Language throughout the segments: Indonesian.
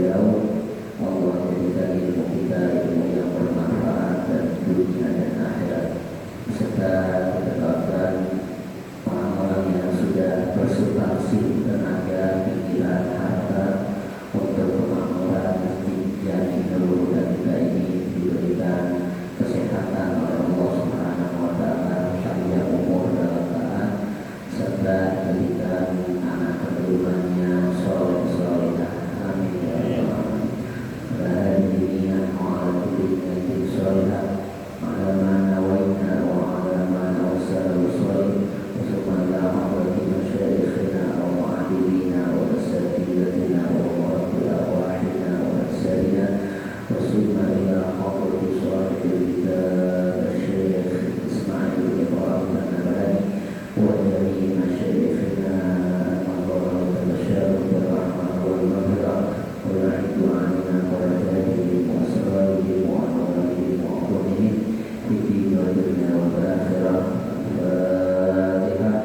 beliau. Allah berikan ilmu kita, ilmu yang bermanfaat dan dunia dan akhirat, serta kedekatan orang-orang yang sudah bersubstansi tenaga, pikiran, harta untuk kemakmuran masjid yang Nurul dan kita ini diberikan kesehatan oleh Allah Subhanahu wa taala, panjang umur dalam taat, serta diberikan anak keturunannya soleh-solehah. Amin ya rabbal alamin. Hadirin ala kulli solehah ala ma nawaina wa ala ma nawsala usul wa subhanallahi wa bihamdihi wa mu'adilina wa asatidatina wa murabbil arwahina wa asarina wa summa ila hadrati sahibul kitab Syekh Ismail Ibrahim An-Nabhani wa jami'i masyayikhina al-mahdurin al-masyayikh bir-rahmah wal maghfirah wa ya'idhu 'alaina barakatuhu wa sallallahu wa alihi wa sahbihi fi dunya wal akhirah. Al-Fatihah.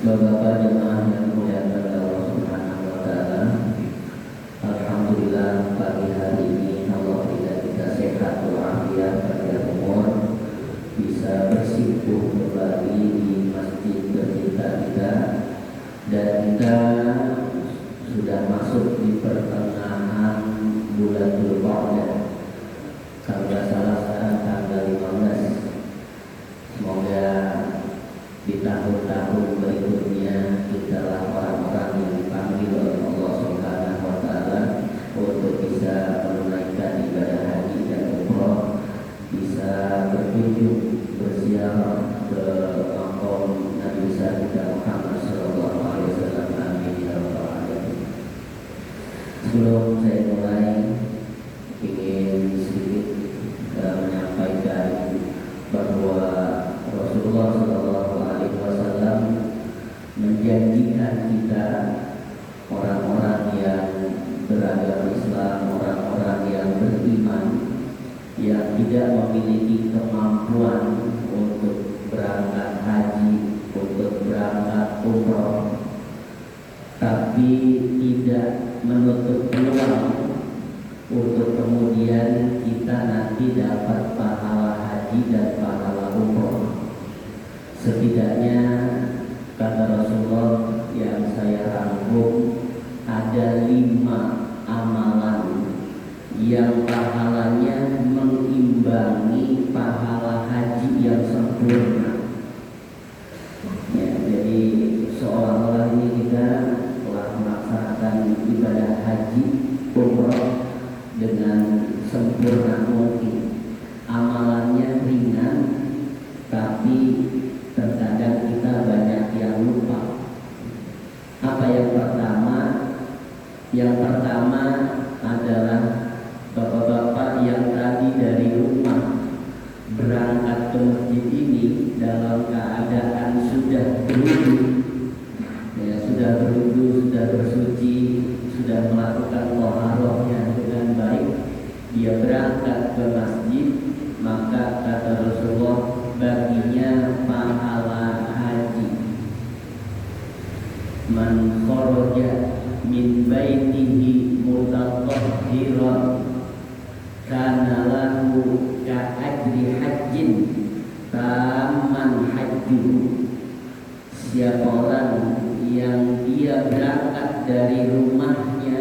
Bapak-bapak jemaah yang dimuliakan Allah Subhanahu wa taala, alhamdulillah pagi hari ini Allah berikan kita sehat walafiat, panjang umur, bisa bersimpuh kembali di masjid tercinta kita, dan kita sudah masuk di pertengahan bulan Dzulqa'dah. Kalau tidak salah sekarang tanggal 15. Semoga di tahun-tahun berikutnya kitalah orang-orang yang dipanggil oleh Allah Subhanahu wa taala untuk bisa menunaikan ibadah haji dan umrah, bisa berkunjung berziarah ke makam Nabi besar kita Muhammad sallallahu alaihi wasallam. Amin ya rabbal alamin. Sebelum saya mulai, ingin sedikit menyampaikan bahwa Rasulullah sallallahu alaihi wasallam menjanjikan kita, orang-orang yang beragama Islam, orang-orang yang beriman, yang tidak memiliki kemampuan untuk berangkat haji, untuk berangkat umrah, tapi tidak menutup peluang untuk kemudian kita nanti dapat pahala haji dan pahala umrah. Setidaknya kata Rasulullah yang saya rangkum, ada 5 amalan yang pahalanya mengimbangi pahala haji yang sempurna. Ya, jadi seolah-olah ini kita telah melaksanakan ibadah haji umrah dengan sempurna mungkin. Amalannya ringan, tapi terkadang kita banyak yang lupa. Apa yang pertama? Yang pertama adalah bapak-bapak yang tadi dari rumah berangkat ke masjid ini dalam keadaan sudah berwudu, ya, sudah berwudu, sudah bersuci, sudah melakukan thaharahnya dengan baik, dia berangkat ke masjid, maka kata Rasulullah baginya pahala haji. Man kharaja min baitihi mutatahhiran kana lahu ka ajri hajjin tamman hajjuhu. Siapa orang yang dia berangkat dari rumahnya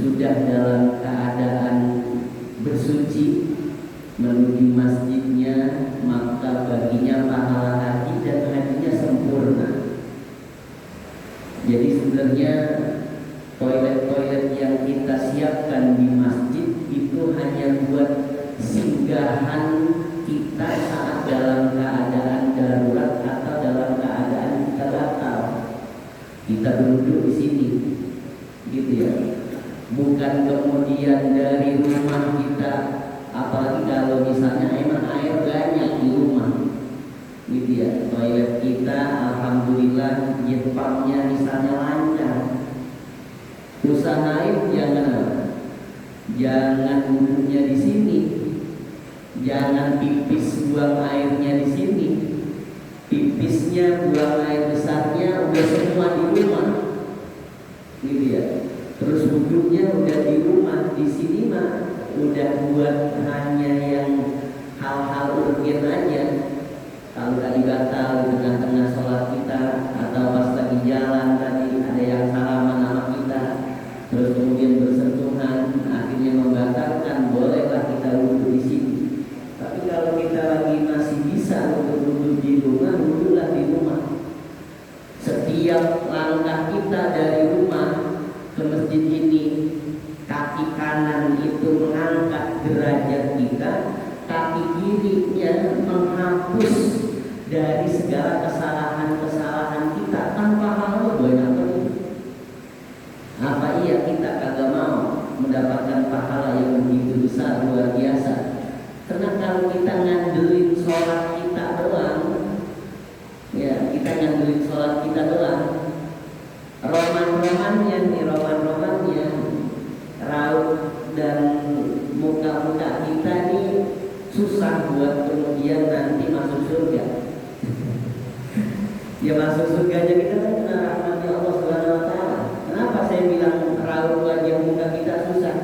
sudah dalam keadaan bersuci menuju masjidnya, maka baginya pahala haji dan hajinya sempurna. Jadi sebenarnya toilet-toilet yang kita siapkan di masjid itu hanya buat singgahan kita saat dalam keadaan darurat atau dalam keadaan kita batal. Kita duduk di sini, gitu ya. Bukan kemudian dari rumah kita, apalagi kalau misalnya emang air banyak di rumah, gitu ya. Toilet kita alhamdulillah jepangnya misalnya lancar, Usahain jangan duduknya di sini, jangan pipis buang airnya di sini, pipisnya buang air besarnya udah semua di rumah, gitu ya. Terus wudhunya udah di rumah, di sini mah udah buat hanya yang hal-hal urgen aja. Kalau tadi batal di tengah-tengah sholat kita, atau pas lagi jalan tadi ada yang salaman sama kita, terus kemudian bersentuhan, akhirnya membatalkan, bolehlah kita wudhu di sini. Tapi kalau kita lagi masih bisa untuk wudhu di rumah, wudhulah di rumah. Setiap langkah kita dari rumah ke masjid ini, kaki kanan itu mengangkat derajat kita, kaki kirinya menghapus dari segala kesalahan-kesalahan kita tanpa hal banyak itu. Apa iya kita kagak mau mendapatkan pahala yang begitu besar, luar biasa? Karena kalau kita ngandelin sholat kita doang, ya kita ngandelin sholat kita doang, roman-romannya nih, roman-romannya, raut dan muka-muka kita nih susah buat kemudian nanti masuk surga. Ya masuk surganya kita kan kena rahmatnya Allah Subhanahu wa taala. Kenapa saya bilang raut wajah muka kita susah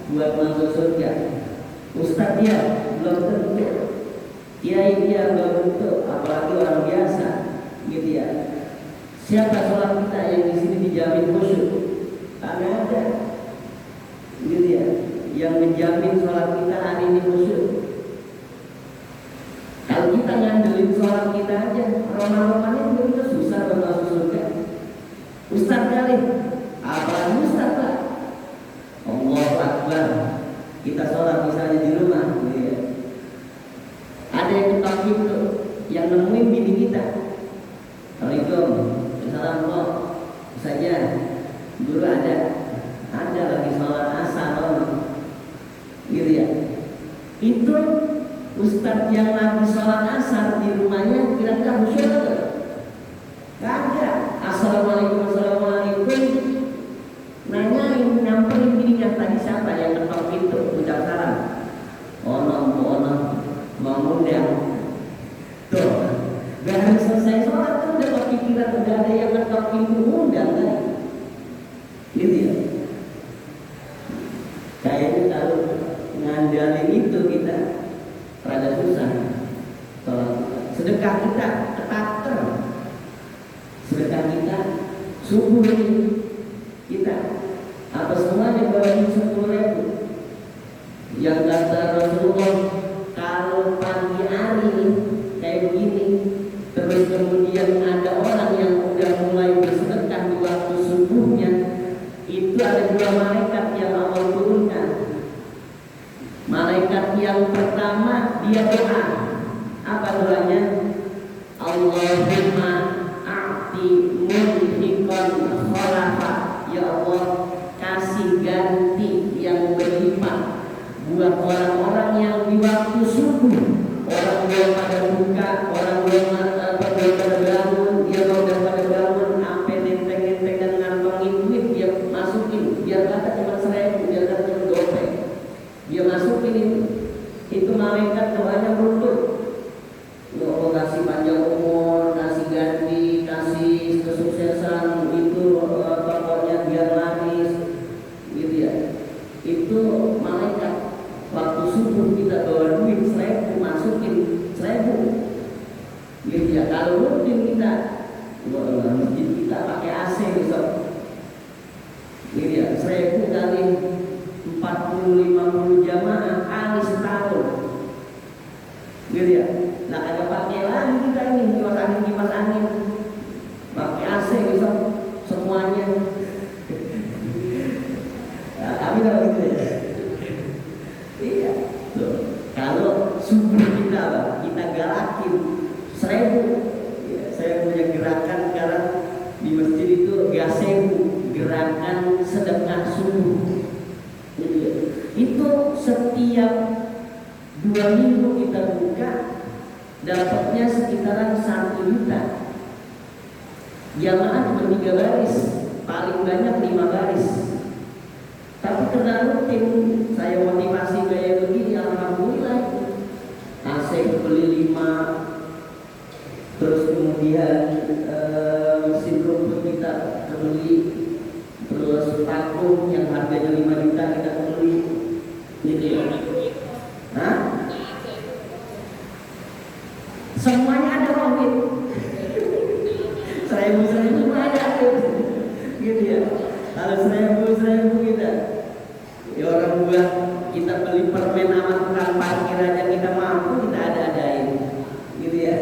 buat masuk surga? Ustaz dia belum tentu, kiai dia belum tentu, apalagi orang biasa, gitu ya. Siapa sholat kita yang di sini dijamin khusyuk? Karena ada, gitu ya, yang menjamin sholat kita hari ini khusyuk. Kalau kita ngandelin sholat kita aja, roman-romannya juga kita susah buat masuk surga. Ustaz kali, apalagi Ustaz lah. Allahu Akbar. Kita sholat misalnya di rumah, gitu ya. Ada yang ketok pintu, yang nemuin bini kita. Assalamualaikum. Assalamualaikum. Saja, dulu ada lagi sholat asar, gitu ya. Itu ustadz yang lagi sholat asar di rumahnya kira-kira khusyuk atau nggak ada? Assalamualaikum, assalamualaikum. Nanyain, nyamperin dirinya tadi siapa yang ketok pintu, ucap salam. Ono, mau ngundang. Tuh, gak harus selesai sholat kan udah kepikiran udah ada yang ketok pintu ngundang kan? Gitu ya. Kayaknya kalau ngandalin itu kita rada susah. Sedekah kita ketater, sedekah kita subuh ini kita apa semuanya bagi 10.000. Yang kata Rasulullah, kalau pagi hari kayak begini, terus kemudian ada orang yang udah mulai bersedekah di waktu subuhnya, itu ada 2 malaikat yang Allah turunkan. Malaikat yang pertama dia doa. Apa doanya? Allahumma a'ti munfiqan khalafa. Ya Allah, kasih ganti yang berlimpah buat orang-orang yang di waktu subuh, orang belum pada buka, orang belum pada bangun, dia udah pada bangun, sampai nenteng-nenteng dan ngantongin duit, dia masukin, biar kata cuma 1.000, biar kata cuma gopek, dia masukin itu malaikat doanya runtuh. Allah kasih panjang umur, kasih ganti, kasih kesuksesan, itu pokoknya biar laris, gitu ya. Itu malaikat. Waktu subuh kita bawa duit 1.000, masukin 1.000, gitu ya. Kalau rutin kita, masjid kita pakai AC besok, gitu ya. 1.000 kali 40-50 jamaah kali setahun, gitu ya. Nah ada pakai lagi kita ini kipas angin, pakai AC besok semuanya. Nah, tapi kalau gitu ya. Iya. Kalau subuh kita galakin 1.000, ya, saya punya gerakan sekarang di masjid itu gerakan sedekah subuh. Itu setiap 2 minggu kita buka, dapatnya sekitaran 1 juta. Jamaah cuma 3 baris, paling banyak 5 baris. Tapi karena rutin saya motivasi kayak begini, alhamdulillah. AC beli 5, terus kemudian mesin rumput kita beli, terus vakum yang harganya 5 juta kita beli, gitu ya. Hah? Semuanya ada profit. Seribu semua ada, gitu ya. Kalau seribu kita, ya orang buat kita beli permen sama tukang parkir aja kita mampu, kita ada-adain, gitu ya.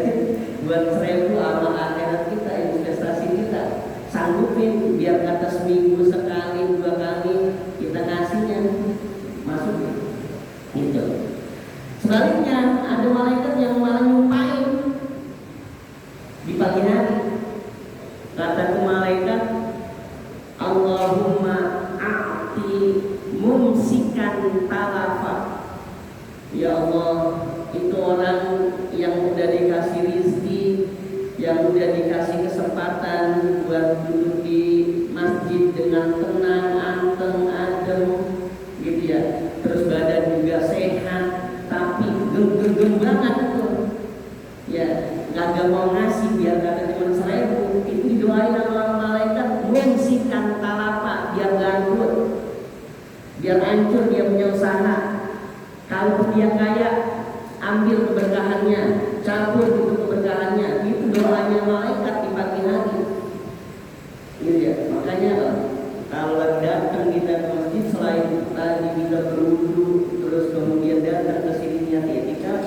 Buat 1000 amal akhirat kita, investasi kita, sanggupin biar kata seminggu sekali 2 kali kita ngasihnya masuk, gitu. Sebaliknya ada malaikat yang malah nyumpain di pagi hari. Kata tuh malaikat, Allahumma a'ti mumsikan talafa. Ya Allah, itu orang yang udah dikasih rizki, yang udah dikasih kesempatan buat duduk di masjid dengan tenang, anteng, adem, gitu ya. Terus badan juga sehat, tapi gem banget tuh. Ya, nggak mau ngasih biar kata cuma 1000. Itu didoain sama malaikat, mumsikan talafa, biar ganggu, biar hancur dia punya usaha. Kalau dia kaya, ambil keberkahannya, cabut itu keberkahannya. Itu doanya malaikat di pagi hari. Gitu ya. Makanya kalau lagi datang kita ke masjid, selain tadi kita berwudu, terus kemudian datang ke sini niat etikaf,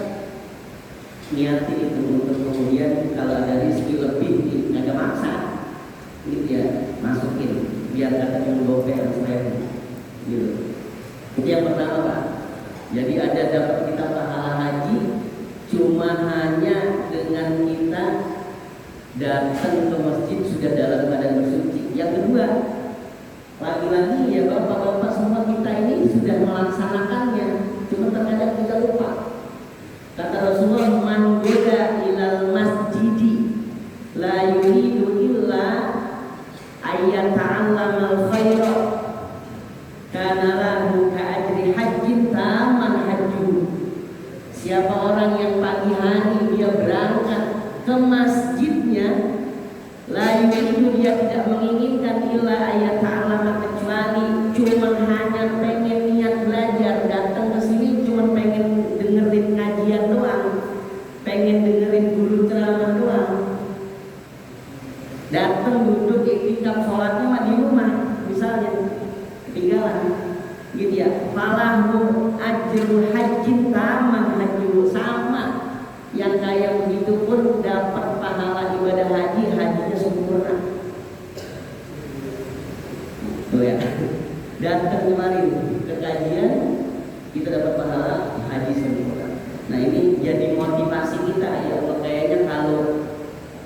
niati itu untuk kemudian kalau ada rezeki lebih, nggak maksa, gitu ya, masukin biar kata menggopek selain, gitu. Itu yang pertama Pak. Jadi ada dapat kita pahala haji cuma hanya dengan kita datang ke masjid sudah dalam keadaan bersuci. Yang kedua, lagi-lagi ya bapak-bapak semua kita ini sudah melaksanakannya, cuma terkadang kita lupa. Kata Rasulullah, man goda ilal masjidi la yuridu illa ayyata'allamal khaira kana lahu ka'ajri hajjin taman hajju. Siapa orang yang pagi hari dia berangkat ke masjidnya, la yuridu, dia tidak menginginkan illa ayyata'allama, kecuali cuma hanya pengen niat belajar, datang ke sini cuma pengen dengerin kajian doang, pengen dengerin guru ceramah doang, datang duduk iktikaf sholatnya mah di rumah misalnya ketinggalan, gitu ya. Falahu ajru hajjin taman hajju, sama yang kayak begitu pun dapat pahala ibadah haji, hajinya sempurna. Tuh ya, datang kemarin ke kajian kita dapat pahala haji sempurna. Nah ini jadi motivasi kita ya Allah. Kayaknya kalau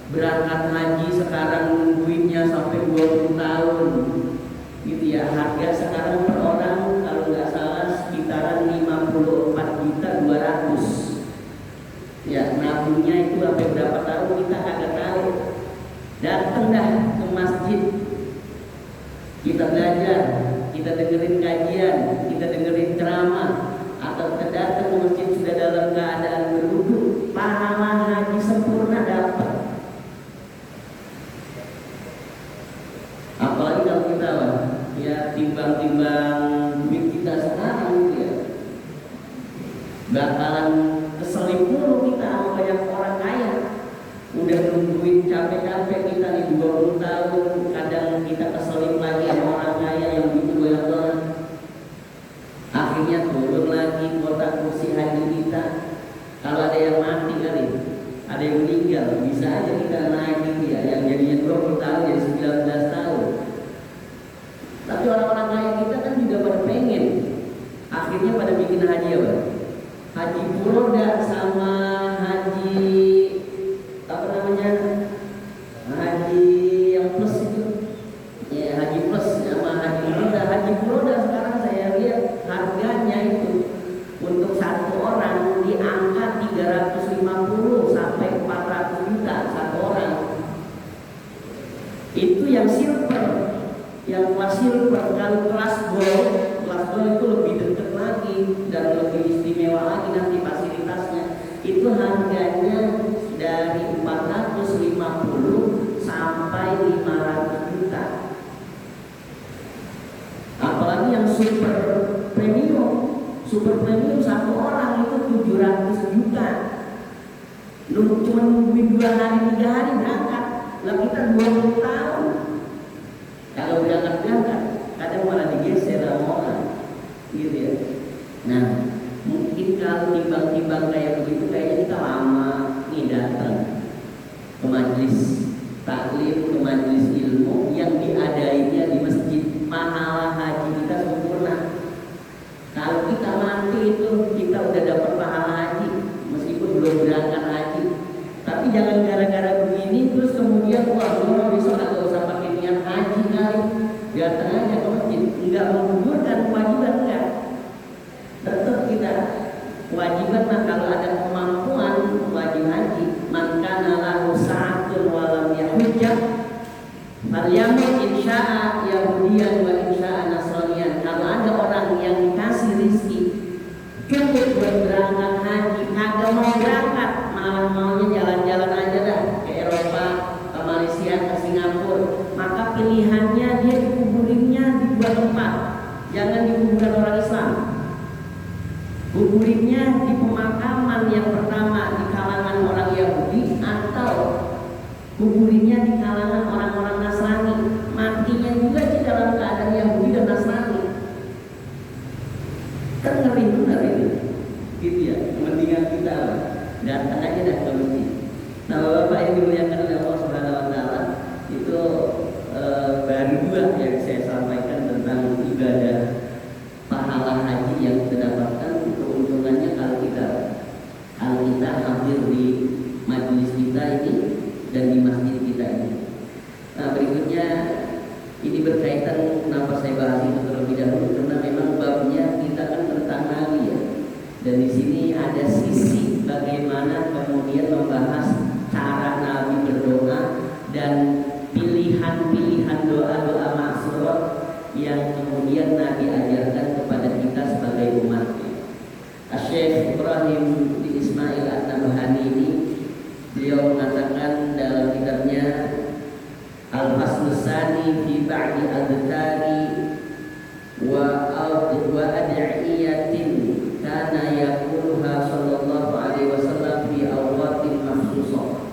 berangkat haji sekarang nungguinnya sampai 20 tahun, gitu ya. Harga sekarang per orang kalau nggak salah sekitaran 54.200.000. Ya, nabungnya itu sampai berapa tahun kita kagak tahu. Datang dah ke masjid, kita belajar, kita dengerin kajian, kita dengerin ceramah, atau kita datang ke masjid sudah dalam keadaan berwudu, pahala haji sempurna dapat. Apalagi kalau kita ya timbang-timbang duit kita sekarang ya, bakalan keselip mulu kita sama banyak orang kaya. Udah nungguin capek-capek kita nih 20 tahun, kadang kita keselip lagi sama orang kaya yang gitu banyak banget. Akhirnya turun lagi kuota kursi haji kita. Kalau ada yang mati kali, ada yang meninggal, bisa aja kita naik gitu ya, yang jadinya 20 tahun jadi 19 tahun. Tapi orang-orang kaya kita kan juga pada pengen, akhirnya pada bikin haji apa? Haji furoda sama haji apa namanya, haji yang plus itu ya, haji plus sama haji furoda. Haji furoda sekarang saya lihat harganya itu untuk satu orang di angka 350 sampai 400 juta satu orang. Itu yang silver, yang kelas silver. Kalau kelas gold kelas 2 itu lebih dekat lagi dan lebih istimewa lagi nanti fasilitasnya. Itu harganya dari 450 sampai 500 juta. Apalagi yang super premium satu orang itu 700 juta. Lu cuma nungguin 2 hari 3 hari berangkat, lah kita 20 tahun. Kalau berangkat kadang malah digeser sama orang, gitu ya. Nah, mungkin kalau timbang-timbang kayak begitu, kayaknya kita lama nih datang ke majelis taklim, ke majelis ilmu yang diadainya di masjid. Pahala haji kita sempurna. Kalau kita mati itu kita udah dapat pahala haji meskipun belum berangkat haji. Tapi jangan gara-gara begini terus kemudian wah besok nggak usah pakai niat haji kali, datang aja ke masjid. Enggak menggugurkan kewajiban, enggak. Tetap kita kewajiban. Nah, kalau ada kemampuan wajib haji, man kana lahu sa'atun wa lam yahujjah falyamut insya'a yahudiyan wa insya'a nasraniyan. Kalau ada orang yang dikasih rezeki cukup buat berangkat haji, kagak mau berangkat, malah maunya jalan-jalan aja dah ke Eropa, ke Malaysia, ke Singapura, maka pilihannya dia dikuburinnya di 2 tempat. Jangan di kuburan orang Islam. Kuburinnya di pemakaman yang pertama di kalangan orang Yahudi, atau kuburinnya di kalangan orang-orang Nasrani. Matinya juga di dalam keadaan Yahudi dan Nasrani. Kan ngeri benar itu, gitu ya. Mendingan kita datang aja dah ke masjid. Nah, Bapak yang dimuliakan oleh Allah Subhanahu Wa Taala, itu baru 2 yang saya sampaikan tentang ibadah pahala haji yang kita dapatkan. Keuntungannya kalau kita hadir di majelis kita ini dan di masjid kita ini. Nah, berikutnya ini berkaitan, kenapa saya bahas itu terlebih dahulu, karena memang babnya kita kan tentang Nabi ya. Dan di sini ada sisi bagaimana kemudian membahas cara Nabi berdoa dan pilihan-pilihan doa-doa maksud yang kemudian Nabi ajarkan kepada kita sebagai umatnya. Syekh Ibrahim bin Ismail An-Nabhani ini, beliau mengatakan dalam kitabnya Al-Faslus Tsani fi ba'di adhkari wa ad'iyatin kana yaquluha sallallahu alaihi wasallam fi awqatin makhsusah.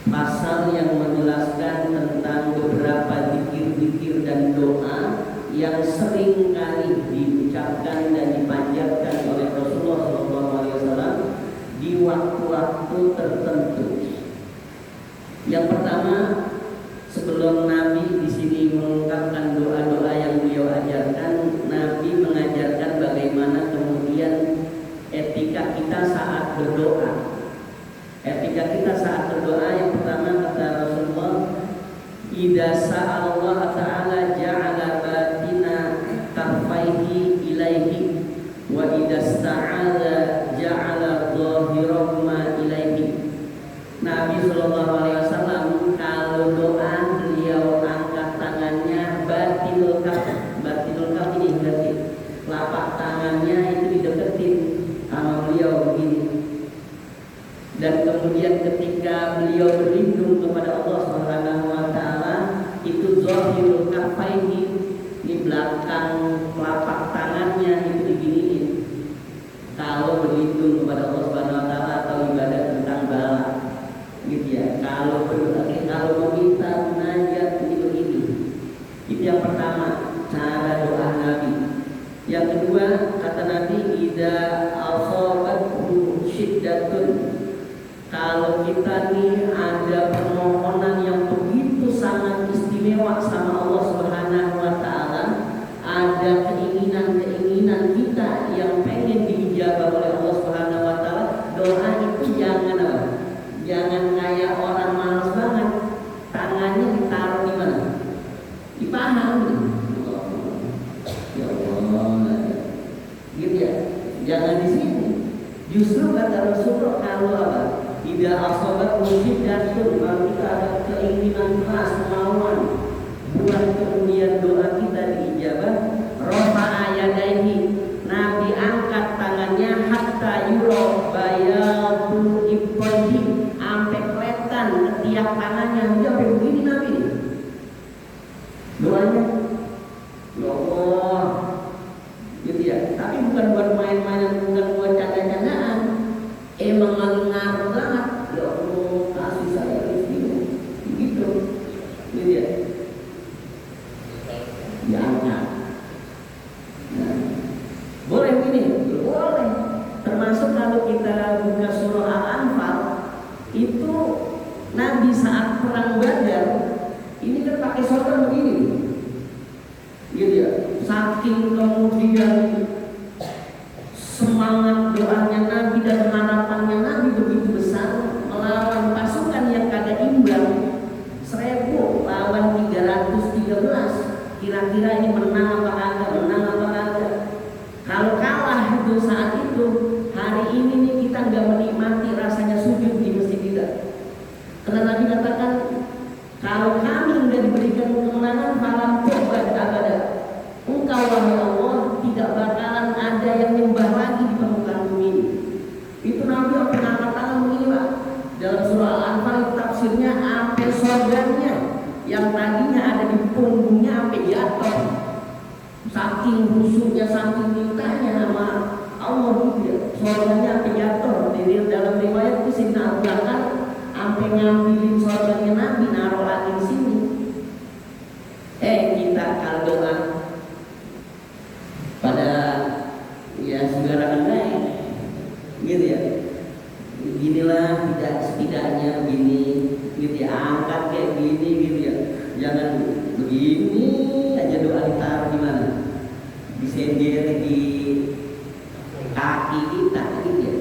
Pasal yang menjelaskan tentang beberapa zikir-zikir dan doa yang sering kali diucapkan dan dipanjatkan oleh Rasulullah SAW di waktu-waktu tertentu. Yang pertama, sebelum Nabi di sini mengungkapkan doa-doa yang beliau ajarkan, Nabi mengajarkan bagaimana kemudian etika kita saat berdoa. Etika kita saat berdoa, yang pertama kata Rasulullah, idza sa'alallah ta'ala ja'ala batina kaffaihi ilaihi wa idza sta'ala ja'ala dhahirahuma ilaihi. Nabi sallallahu alaihi wasallam kalau doa beliau angkat tangannya batinul kaf ini berarti telapak tangannya itu dideketin sama beliau begini. Dan kemudian ketika beliau berlindung kepada Allah Subhanahu wa taala, itu zahirul kaffaihi, di belakang telapak tangannya itu diginiin. Kalau berlindung kepada Allah Subhanahu wa taala atau ibadah tentang bala, gitu ya. Kalau meminta munajat ini begini. Itu yang pertama, cara doa Nabi. Yang kedua, kata Nabi, idza asabathu syiddatun. Kalau kita nih ada permohonan yang begitu sangat istimewa sama Allah Subhanahu wa taala, ada keinginan-keinginan kita yang pengen diijabah oleh Allah Subhanahu wa taala, doa itu jangan apa? Jangan kayak orang malas banget. Tangannya ditaruh di mana? Di paha. Ya Allah. Gitu ya. Jangan di sini. Justru kata Rasulullah, kalau apa? Tidak asobat musyidatun, kalau kita ada keinginan keras, kemauan buat kemudian doa kita diijabah, gitu ya. Diangkat. Nah, boleh gini, boleh. Termasuk kalau kita buka surah Al-Anfal, itu Nabi saat perang Badar, ini kan pakai sorban begini, gitu ya. Saking kemudian semangat doanya Nabi dan harapannya Nabi begitu besar melawan pasukan yang kagak imbang 1000 lawan 313. Kira-kira ini menang apa kagak? Menang apa kagak? Kalau kalah itu saat itu, hari ini nih kita nggak menikmati rasanya sujud di masjid kita. Karena Nabi katakan, kalau kami nggak diberikan kemenangan, falam tu'bad abada. Engkau wahai Allah tidak bakalan ada yang nyembah lagi di permukaan bumi ini. Itu Nabi pernah katakan begini Pak. Dalam surah Al-Anfal tafsirnya sampai sorbannya yang tadinya ada di punggungnya sampai jatuh. Saking khusyuknya, saking mintanya sama Allah gitu ya. Sorbannya sampai jatuh. Jadi dalam riwayat itu Sayyidina Abu Bakar sampai ngambilin sorbannya Nabi naruh lagi di sini. Kita kalau doa pada ya sembarangan baik gitu ya. Beginilah tidak setidaknya begini gitu ya, angkat kayak gini gitu ya. Jangan begini aja doa ditaruh di mana? Disendir di kaki kita gitu ya.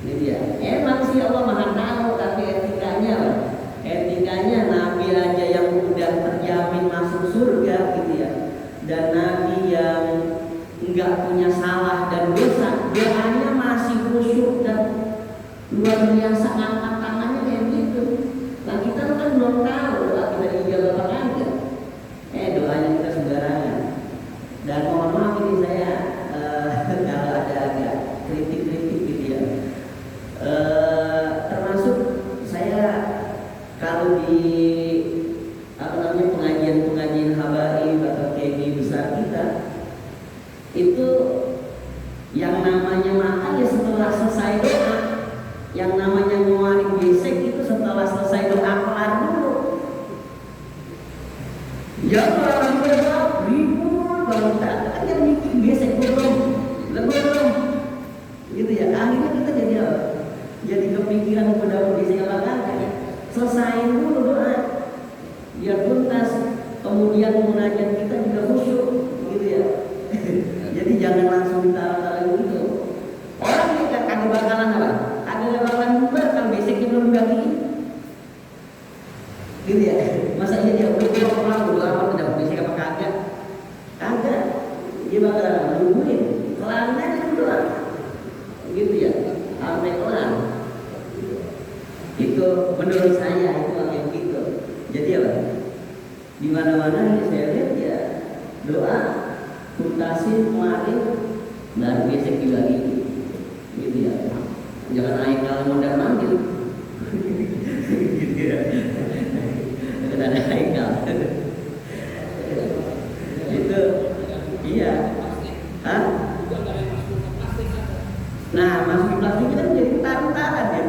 Gitu ya. Emang sih Allah Maha tahu, tapi etikanya Nabi aja yang udah terjamin masuk surga gitu ya. Dan Nabi yang enggak punya salah dan dosa, doanya masih khusyuk dan luar biasa, angkat tangannya kayak gitu. Nah kita kan belum tahu doa kita dijawab apa enggak. Doanya kita sembarangan. Dan mohon maaf ini saya kalau ada agak kritik-kritik gitu ya. Termasuk saya kalau di pengajian habaib atau KG besar kita itu yang namanya makan ya setelah selesai doa, yang namanya ngeluarin gesek itu setelah selesai doa kelar dulu. Jangan berdoa ribut baru tak kan yang bikin gesek belum gitu ya. Akhirnya kita jadi kepikiran udah gesek apa kagak. Selesain dulu doa biar tuntas, kemudian munajat kita juga khusyuk gitu ya. Jadi jangan langsung ditaruh-taruh gitu. Orang ini kagak bakalan apa? Kagak bakalan bubar kalau beseknya belum dibagiin. Gitu ya. Masa iya dia udah pulang udah besek apa kagak? Kagak. Dia bakalan nungguin. Kelarnya itu doang. Gitu ya. Sampai kelar. Itu menurut saya itu kayak gitu. Jadi apa? Di mana-mana ini saya lihat ya doa tuntasin kemarin dan gesek lagi gitu ya. Jangan naik kalau mondar manggil gitu ya. Kita ada haikal itu iya. Hah? Nah masuk plastik kan jadi taruh-taruhan ya.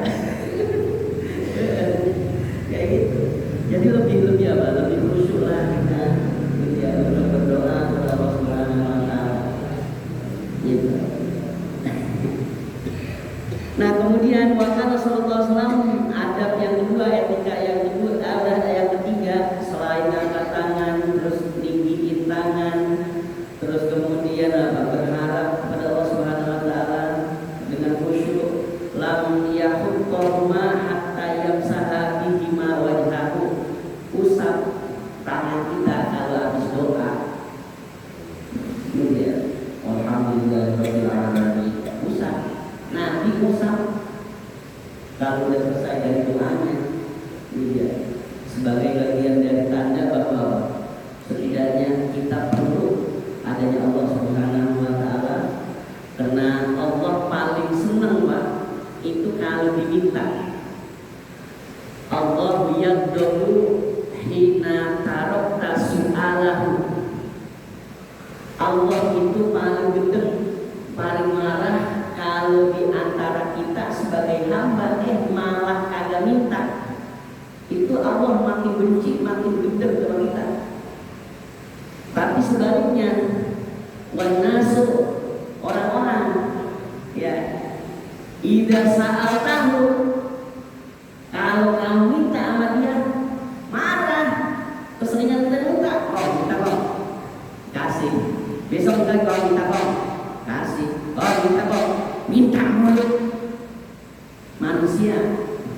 Kayak gitu. Jadi lebih apa? Lebih khusyuk lah kita gitu ya, untuk berdoa kepada Allah Subhanahu wa taala. Gitu. Nah, kemudian waktu Rasulullah SAW adab yang kedua, etika yang kedua, ada yang ketiga selain angkat tangan, terus tinggiin tangan, terus kemudian berharap kepada Allah Subhanahu wa taala dengan khusyuk, lam yahuttu ma hatta yamsaha bihi ma wajhahu. Usap tangan kita kalau habis doa gitu ya. Alhamdulillahirabbil alamin. Usap. Nah, diusap kalau udah selesai dari doanya gitu ya. Sebagai bagian dari tanda bahwa setidaknya kita perlu adanya Allah Subhanahu wa taala. Karena Allah paling senang Pak itu kalau diminta. Allah yaddu hina tarokta su'alahu. Allah itu paling gedeng, paling marah kalau di antara kita sebagai hamba malah kagak minta. Itu Allah makin benci, makin gede sama kita. Tapi sebaliknya, wanasu, orang-orang, ya, idza sa'altahu, kalau kamu minta sama dia, marah, keseringan kita minta, minta kok, kasih. Besok lagi kalau minta kok, kasih. Minta kok, minta mulu. Manusia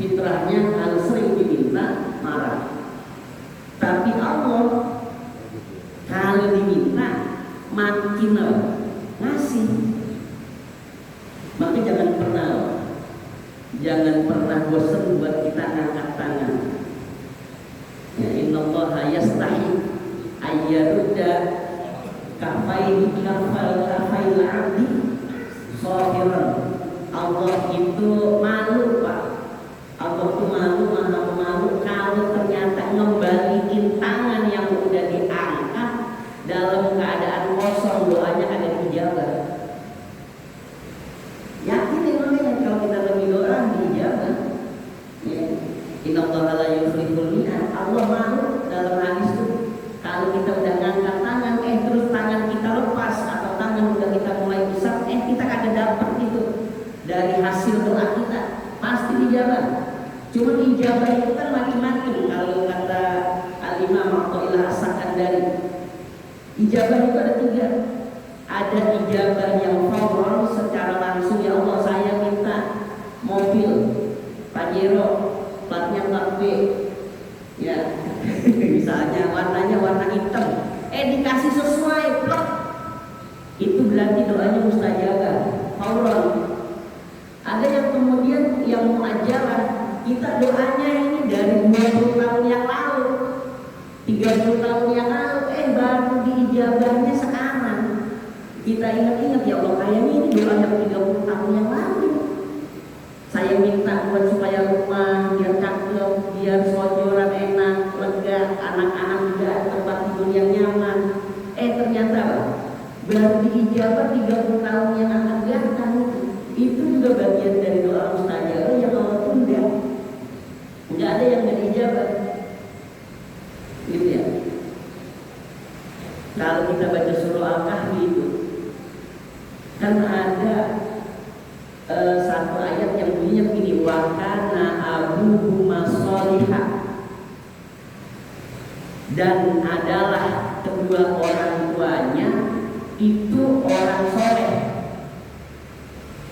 fitrahnya kalau sering diminta marah. Tapi Allah kalau diminta makin ngasih. Maka jangan pernah bosan buat kita angkat tangan. Ya, innallaha yastahi ayyarudda kafail 'abdi shahiran. Allah itu malu, Pak. Allah itu malu, maha malu kalau ternyata ngembaliin tangan yang udah diangkat dalam keadaan kosong, doanya kagak dijawab. Yakin memang kalau kita lagi doa dijawab. Ya. Innallaha la yukhliful mi'ad. Allah malu dalam hadis itu kalau kita udah ngangkat tangan, terus tangan kita lepas atau tangan udah kita mulai usap, kita kagak dapat itu dari hasil doa kita, pasti dijawab. Cuma ijabah itu kan macam-macam. Kalau kata Al-Imam Athaillah As-Sakandari, ijabah itu ada 3. Ada ijabah yang fawran, secara langsung, ya Allah saya minta mobil Pajero platnya plat B, ya misalnya warnanya warna hitam, dikasih sesuai plot, itu berarti doanya mustajabah, fawran. Ada yang kemudian yang muajarah, kita doanya ini dari 20 tahun yang lalu, 30 tahun yang lalu, baru diijabahnya sekarang. Kita ingat-ingat, ya Allah kayaknya ini doa yang 30 tahun yang lalu. Saya minta buat supaya rumah biar cakep, biar sojoran enak, lega, anak-anak juga tempat tidur yang nyaman. Ternyata baru diijabah 30 tahun yang akan datang. Itu juga bagian dari doa mustajabah yang Allah tunda. Enggak ada yang gak diijabah, gitu ya. Kalau kita baca surah Al-Kahfi itu kan ada satu ayat yang bunyinya begini, wa kana abuhuma sholihah, dan adalah kedua orang tuanya itu orang soleh.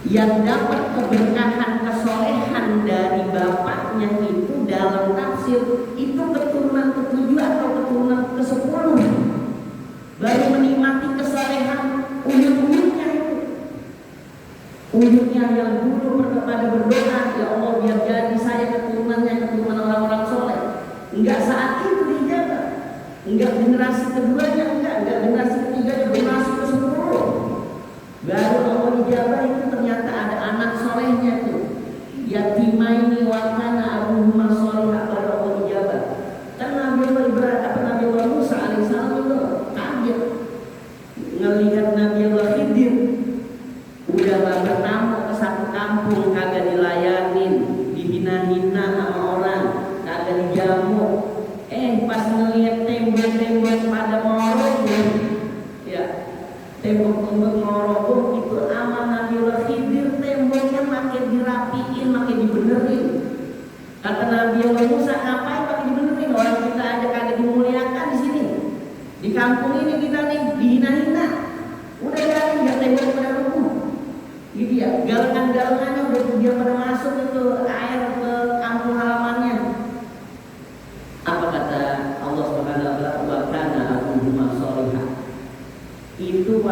Yang dapat keberkahan kesolehan dari bapaknya itu dalam tafsir itu keturunan ke-7 atau keturunan ke-10 baru menikmati kesolehan uyut-uyutnya itu. Uyutnya yang dulu pada berdoa, ya Allah biar jadi saya keturunannya keturunan orang-orang soleh. Enggak saat itu dijawab, enggak generasi keduanya, enggak generasi ketiganya, generasi ke-10 baru Allah dijawab itu ternyata ada anak solehnya tuh. Yatimaini wa kana abuhuma sholihah, baru Allah dijawab. Kan Nabi Allah Musa alaihissalam itu kaget ngelihat Nabi Allah Khidir udah bertamu ke satu kampung kagak dilayanin, dihina-hina sama orang, kagak dijamu. Pas ngelihat tembok-tembok pada ngorogoh, ya tembok-tembok ngorogoh itu aman Nabi Allah Khidir, temboknya makin dirapiin, makin dibenerin. Kata Nabi Allah Musa, ngapain makin dibenerin? Orang kita aja kagak dimuliakan di sini, di kampung ini kita nih dihina-hina. Udah jadi nggak tembok pada rubuh, gitu ya. Galengan-galengannya udah dia pada masuk itu air ke kampung halamannya. Apa kata Allah Subhanahu wa taala? Wa kana abuhuma sholihah. Itu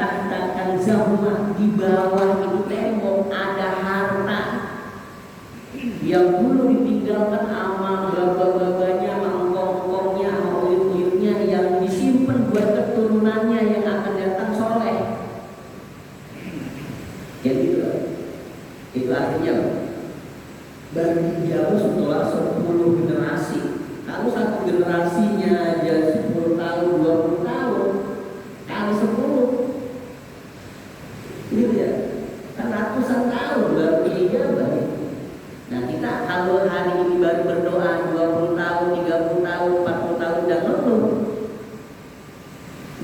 tahta kanzahuma, di bawah itu tembok ada harta yang dulu ditinggalkan sama bapak-bapaknya, sama engkong-engkongnya, sama uyut-uyutnya yang disimpan buat keturunannya yang akan datang soleh. Ya gitu. Itu artinya baru dijawab setelah 10 generasi. Kalau satu generasinya aja 10 tahun, 20 tahun, kali 10, gitu ya, kan ratusan tahun baru dijawab. Nah kita kalau hari ini baru berdoa 20 tahun, 30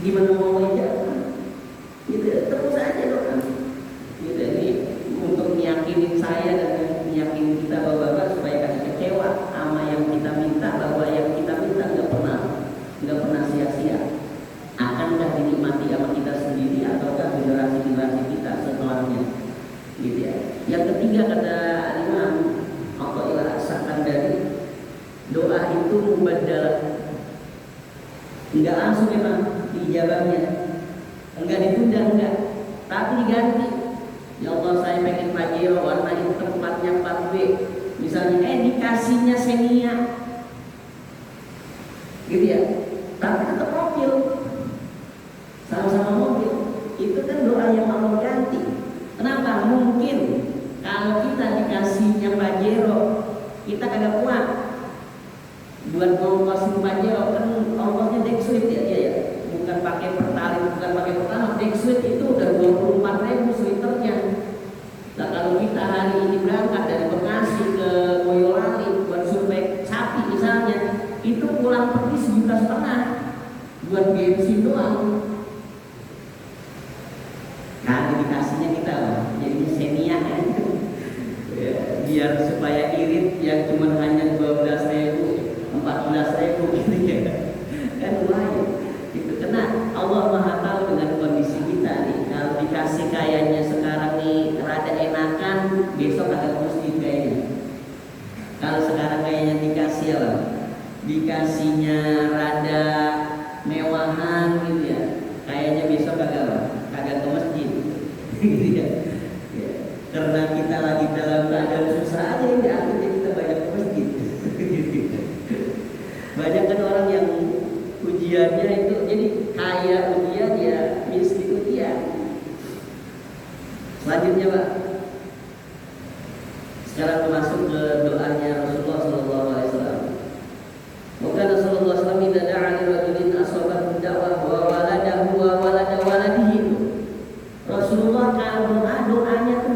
gimana mau ijabah? Gitu ya, terus aja doa. Gitu, ini untuk meyakinin saya dan meyakinin kita bapak-bapak supaya kasih kecewa sama yang kita minta, bahwa yang kita minta nggak pernah sia-sia. Akankah dinikmati sama kita sendiri ataukah generasi-generasi kita setelahnya? Gitu ya. Yang ketiga kata Imam Athaillah As-Sakandari, doa itu mubaddalah. Enggak langsung memang diijabahnya, enggak ditunda, enggak, tapi diganti. Ya Allah, saya pengen Pajero warna hitam, tempatnya 4B misalnya, dikasihnya Xenia gitu ya, tapi tetap mobil, sama-sama mobil. Itu kan doa yang Allah ganti. Kenapa? Mungkin kalau kita dikasihnya Pajero, kita kagak kuat buat ngongkosin Pajero, kan ongkosnya Dexuit ya dia ya, bukan pakai pertalite, bukan pakai pertamax. Dexuit itu udah 24.000 liternya. Nah kalau kita hari ini berangkat dari Bekasi ke Boyolali buat survei sapi misalnya, itu pulang pergi 1,5 juta buat bensin doang. Nah dikasihnya kita jadinya Xenia ya, biar supaya irit yang cuma hanya 12.000, 14.000 gitu ya, kan lumayan. Itu karena Allah Maha tahu dengan kondisi kita nih. Kalau dikasih kayaknya sekarang nih rada enakan, besok agak mesti kayaknya. Kalau sekarang kayaknya dikasih apa? Dikasihnya rada mewahan gitu ya, kayaknya besok kagak ke masjid gitu ya. Ya. Karena kita lagi dalam keadaan susah aja ini, akhirnya kita banyak ke masjid. Banyak kan orang yang ujiannya itu jadi kaya ujian ya miskin ujian. Selanjutnya Pak, sekarang masuk ke doanya Rasulullah SAW. Maka Rasulullah SAW tidak da'a li rajulin asabat dakwah wa waladahu wa walada waladihi. Rasulullah kalau doanya tuh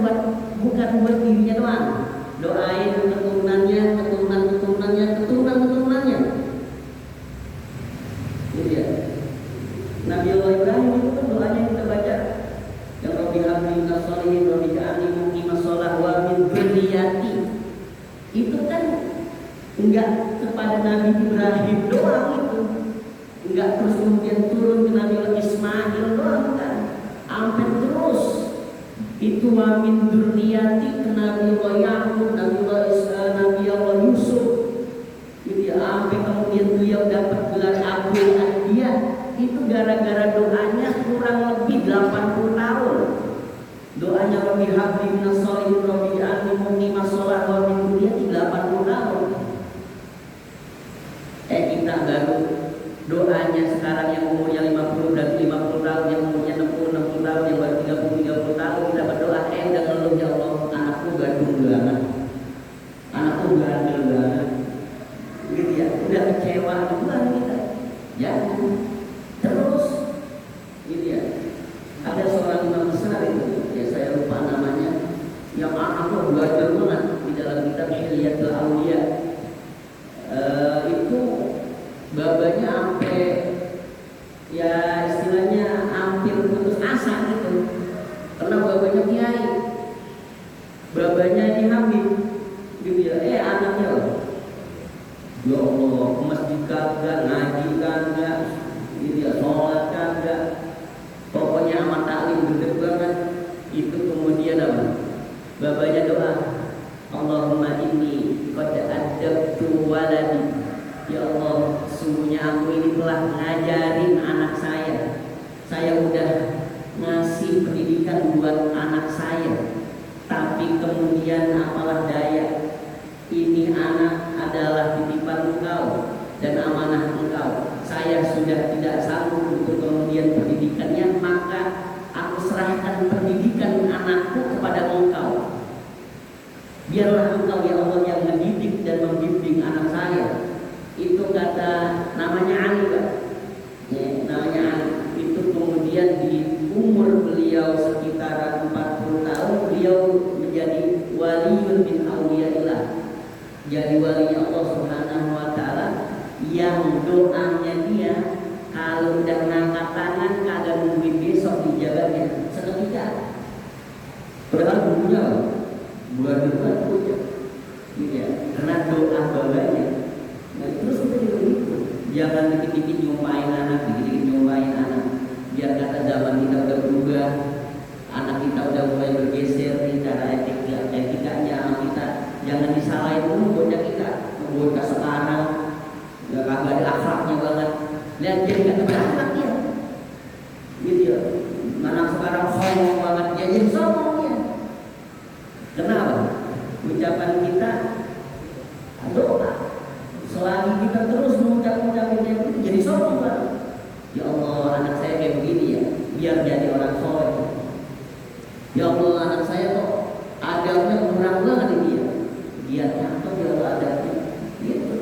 bukan buat dirinya doang, doain keturunannya, keturunan-keturunannya. Gitu ya. Nabi Allah Ibrahim itu kan doanya kita baca, yang Rabbi habli minas sholihin, Rabbi ja'alni muqimas shalah wa min dzurriyyati. Itu kan enggak kepada Nabi Ibrahim doang itu, enggak terus kemudian turun ke Nabi Ismail doang kan, sampai terus itu wa min dzurriyyati ke Nabi Allah Yaqub, Nabi Allah Yusuf. Gitu ya, sampai kemudian beliau dapat gelar Abul Anbiya. Itu gara-gara doanya kurang lebih 80 tahun. Doanya Rabbi habli minas sholihin, Rabbi ja'alni muqimas shalah wa min dzurriyyati 80 tahun. Kita baru doanya sekarang yang umurnya 50 dan 50 tahun, yang umurnya 60 tahun, yang baru 30 tahun kita berdoa, udah ngeluh, ya Allah anakku gadung banget, anakku gandel banget. Gitu ya, udah kecewa duluan kita. Ya. Terus gitu ya. Ada seorang imam besar itu, ya saya lupa namanya, yang anaknya belajar banget di dalam kitab Hilyatul Auliya. Itu babanya sampai ya istilahnya hampir putus asa gitu. Karena babanya kiai, babanya dihamil gitu ya. Anaknya loh, ya Allah, ke masjid kagak, ngaji kagak, gitu ya, sholat kagak, pokoknya amat taklim gede banget. Itu kemudian apa? Babanya doa, Allahumma inni qad adabtu waladi. Ya Allah, sungguhnya aku ini telah ngajarin anak saya. Saya udah ngasih pendidikan buat anak saya, tapi kemudian apalah daya, ini anak adalah titipan Engkau dan amanah Engkau. Saya sudah tidak sanggup untuk kemudian pendidikannya, maka aku serahkan pendidikan anakku kepada Engkau. Biarlah Engkau ya Allah yang mendidik dan membimbing anak saya. Itu kata namanya Ali Pak. Ya, namanya Ali. Itu kemudian di umur beliau sekitar 40 tahun beliau menjadi waliun min auliyaillah. Jadi walinya Allah Subhanahu wa taala, yang doanya dia kalau udah ngangkat tangan dikit-dikit nyumpain anak, dikit-dikit nyumpain anak. Biar kata zaman kita udah berubah, anak kita udah mulai bergeser nih cara etikanya sama kita. Jangan disalahin dulu bocah kita, bocah sekarang nggak kagak ada akhlaknya banget. Lihat jadi nggak berakhlak ya, gitu ya. Anak sekarang sombong banget, dia jadi sombong ya. Kenapa? Ucapan kita doa. Selagi kita terus mengucap-ucapin yang itu jadi sombong kan? Ya Allah, anak saya kayak begini ya, biar jadi orang soleh. Ya Allah, anak saya kok adabnya kurang banget ini ya. Dia cakep ya Allah adabnya. Gitu.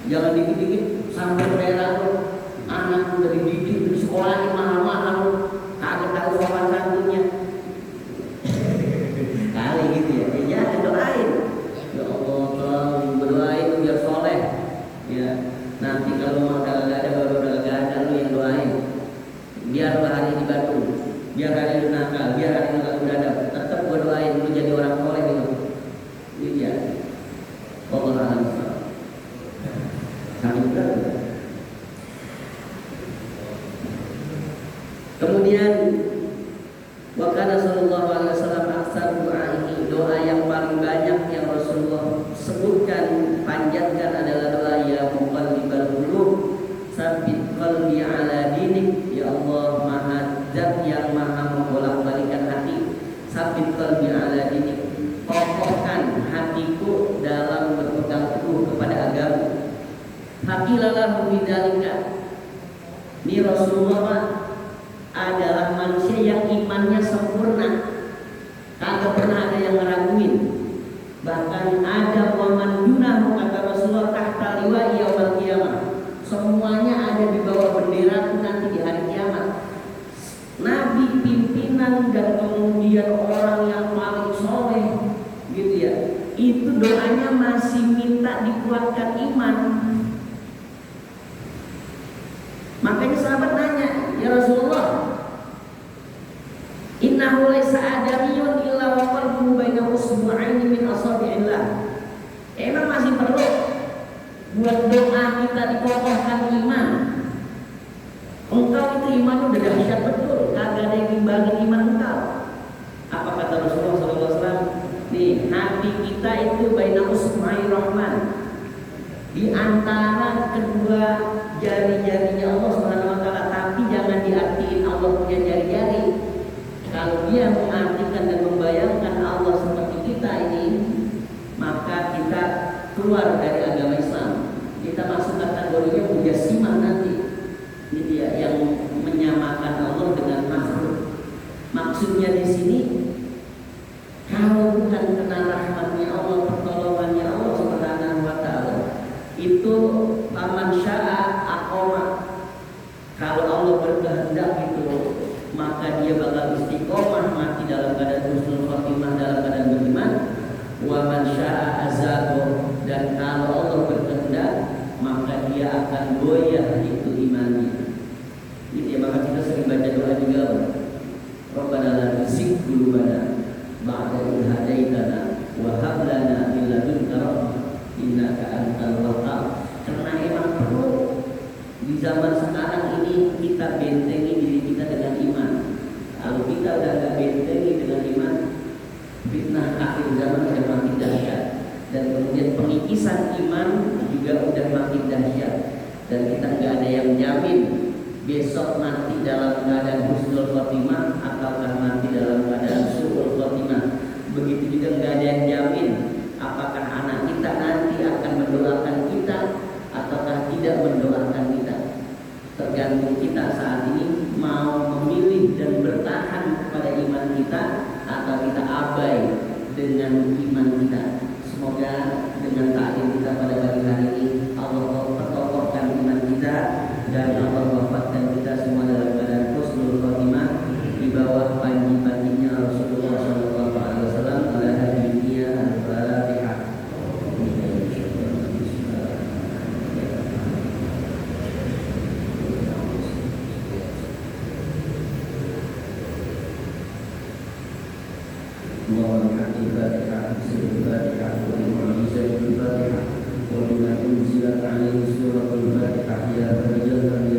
Jangan dikit-dikit sampai merah tuh. Anak udah dididik di sekolahnya mahal-mahal, kagak tahu sopan santunnya. Kali gitu ya. Ya doain. Ya Allah, tolong berdoain biar soleh. Ya, nanti kalau mau udah gak ada baru udah gak ada lu yang doain. Biar hari ini batu, biar hari ini nakal, biar hari ini gak ada, tetap gue doain lu jadi orang soleh gitu. Ini dia. Allah alam. Sampai berat. Kemudian wakana sallallahu alaihi wasallam aksar doa ini, doa yang paling banyak yang Rasulullah sebutkan panjatkan adalah doa ya muqallibal qulub tsabbit qalbi ala dinik. Ya Allah, Maha Zat yang Maha membolak-balikan hati, tsabbit qalbi ala dinik, kokohkan hatiku dalam berpegang teguh kepada agama. Hakilalah bidzalika. Ini Rasulullah adalah manusia yang imannya sempurna, kagak pernah ada yang ngeraguin. Bahkan ada waman dunahu, kata Rasulullah, tahta liwa yaumil qiyamah. Semuanya ada di bawah bendera nanti di hari kiamat. Nabi, pimpinan, dan kemudian orang yang paling soleh, gitu ya. Itu doanya masih minta dikuatkan iman. Makanya sahabat nanya, ya Rasulullah, innahu laysa adamiyun illa wa qalbuhu baina usbu'aini min asabi'illah. Emang masih perlu buat doa kita dikokohkan iman. Engkau itu iman udah dahsyat betul, kagak ada yang imbangin iman engkau. Apa kata Rasulullah SAW? Nih, hati kita itu baina usbu'ai rahman, di antara kedua jari-jarinya Allah Subhanahu wa taala, tapi jangan diartiin Allah punya jari-jari. Kalau dia mengartikan dan membayangkan Allah seperti kita ini, maka kita keluar dari agama Islam. Kita masuk kategorinya mujassimah nanti. Ini dia yang menyamakan Allah dengan makhluk. Maksudnya di sini, kalau bukan kena rahmatnya Allah, pertolongannya Allah Subhanahu wa taala, itu paman sya'a aqoma. Kalau Allah berkehendak itu, maka dia bakal istiqomah, mati dalam keadaan husnul khotimah, dalam keadaan beriman. Wa man syaa azago, dan kalau Allah berkehendak, maka dia akan goyah itu imannya. Itu ya, maka kita sering baca doa juga, Rabbana la tuzigh qulubana ba'da idh hadaitana wa hab lana min ladunka rahmah innaka antal wahhab. Karena emang perlu di zaman sekarang ini kita bentengi diri kita dengan iman. Kalau kita udah gak bentengi dengan iman, fitnah akhir zaman udah makin dahsyat, dan kemudian pengikisan iman juga udah makin dahsyat, dan kita nggak ada yang jamin besok mati dalam keadaan husnul khotimah ataukah mati dalam keadaan su'ul khotimah. Begitu juga nggak ada yang jamin apakah anak kita nanti akan mendoakan kita ataukah tidak mendoakan kita. Tergantung kita saat ini mau memilih dan bertahan pada iman kita atau kita abai dengan iman kita. Semoga dengan taklim kita pada pagi hari ini Allah perkokohkan iman kita dan Allah wafatkan kita semua dalam keadaan husnul khotimah di bawah panji-panjinya Rasulullah SAW. Ala hadiyya al-Fatihah. Allahumma hamdi Fatihah, bismil Fatihah, wa al-Fatihah, wa bima unzilat alaihi suratul Fatihah, ya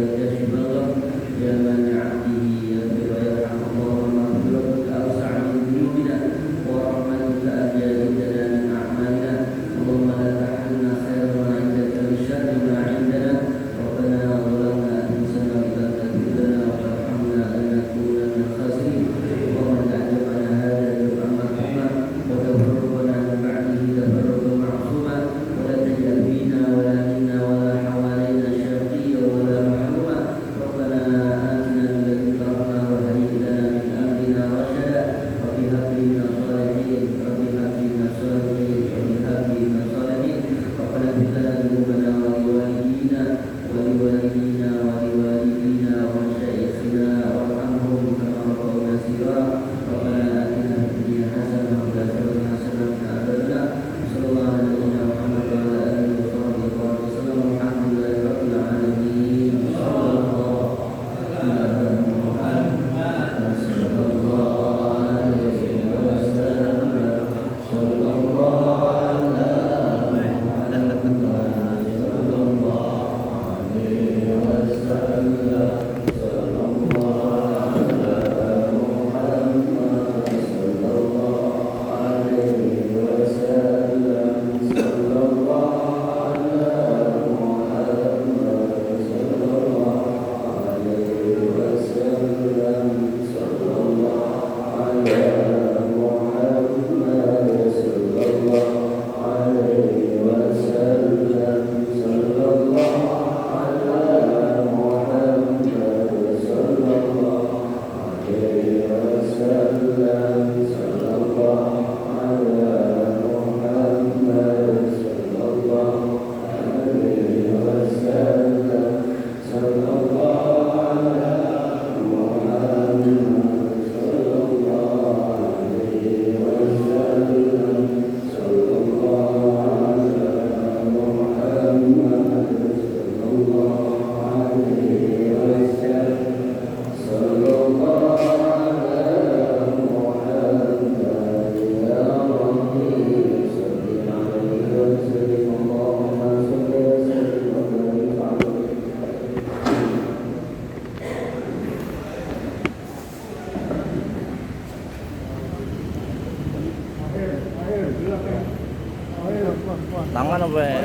sampai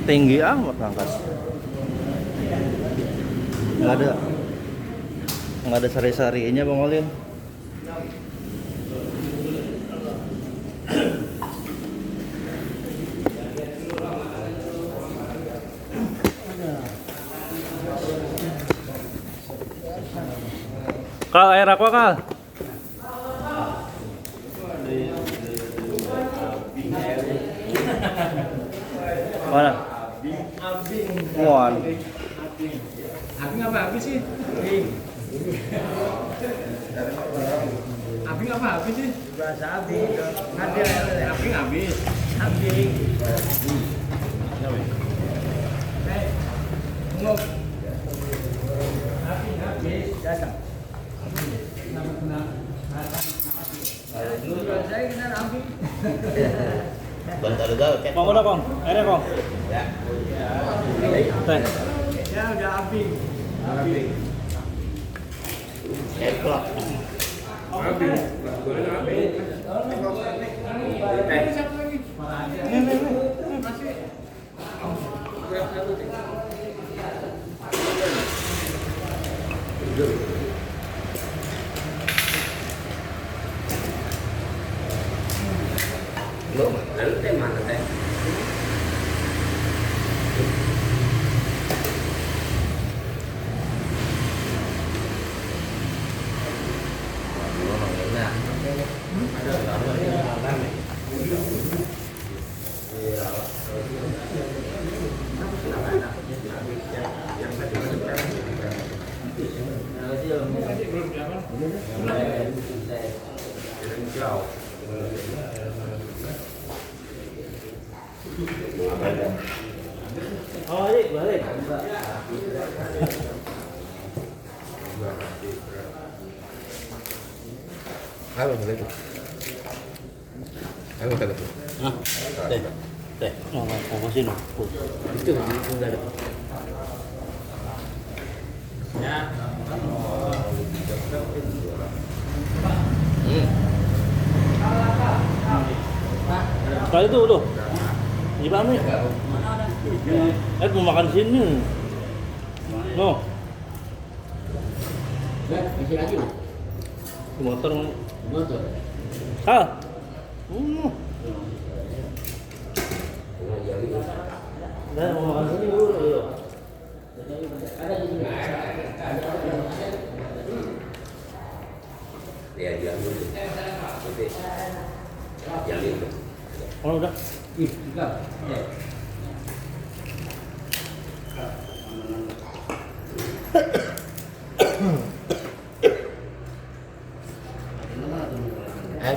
tinggi amat Rangkas. Nggak ada sari-sarinya Bang Olin. Kal, air aqua Kal. Mana? Muan. Abing apa habis sih? Abing apa habis sih? Bahasa abing. Ada abing habis. Abing. Ngop. Abing habis. Datang. Saya kena abing. Bentar gaul. Kong udah Kong, airnya Kong. Ya. Teh. Ya udah abing. Abing. Eklok. Abing. Abing. Siapa lagi? Masih. Lu lalu teh mana teh? Oh, balik. Ayo boleh tuh. Ayo boleh tuh. Hah? Teh. Apa sih no? Itu udah ada. Ya. Kali itu tuh. Gimana nih? Mau makan di sini. No. Isi lagi loh. Motor. Motor. Ah. Udah mau makan sini dulu. Ayo. Ada di sini. Ya, jangan dulu. Oke. Jangan dulu. Oh, udah. Enggak.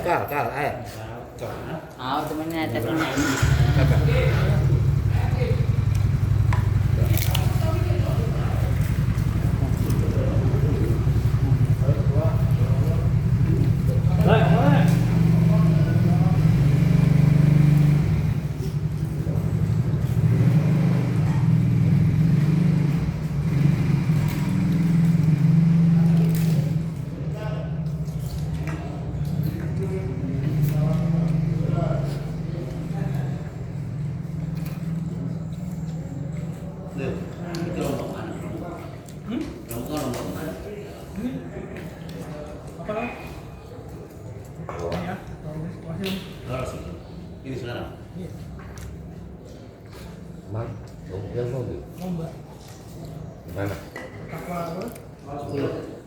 Kal, ayo. Oh, temennya temennya. Apa? Ini sekarang. Mang, yang mau di? Mau mbak. Mana? Apa? 10.